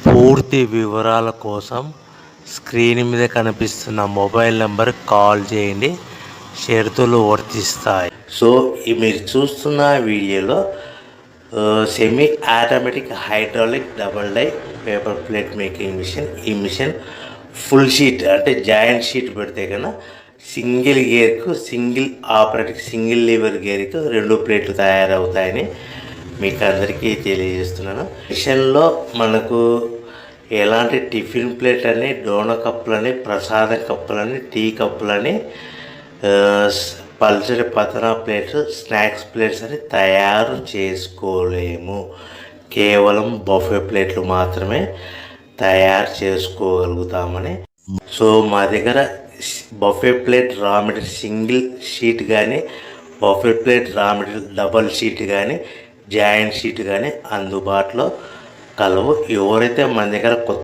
పూర్తి వివరాల కోసం స్క్రీన్ మీద కనిపిస్తున్న మొబైల్ నెంబర్ కాల్ చేయండి. షరతులు వర్తిస్తాయి. సో మీరు చూస్తున్న వీడియోలో semi automatic hydraulic double die paper plate making machine. ఈ మిషన్ ఫుల్ షీట్ అంటే జాయింట్ షీట్ పెడితే కన్నా సింగిల్ గేర్కు సింగిల్ ఆపరేటింగ్ సింగిల్ లీవర్ గేర్కు 2 ప్లేట్లు తయారవుతాయని మీకు అందరికీ తెలియజేస్తున్నాను. మిషన్లో మనకు ఎలాంటి టిఫిన్ ప్లేట్ అని, డోనా కప్పులని, ప్రసాదం కప్పులని, టీ కప్పులని, పల్చడి పతనా ప్లేట్స్, స్నాక్స్ ప్లేట్స్ అని తయారు చేసుకోలేము. కేవలం బఫే ప్లేట్లు మాత్రమే తయారు చేసుకోగలుగుతామని. సో మా దగ్గర buffet plate raw material single sheet కానీ, buffet plate raw material double sheet కానీ, జాయింట్ షీట్ కానీ అందుబాటులో కలవు. ఎవరైతే మన దగ్గర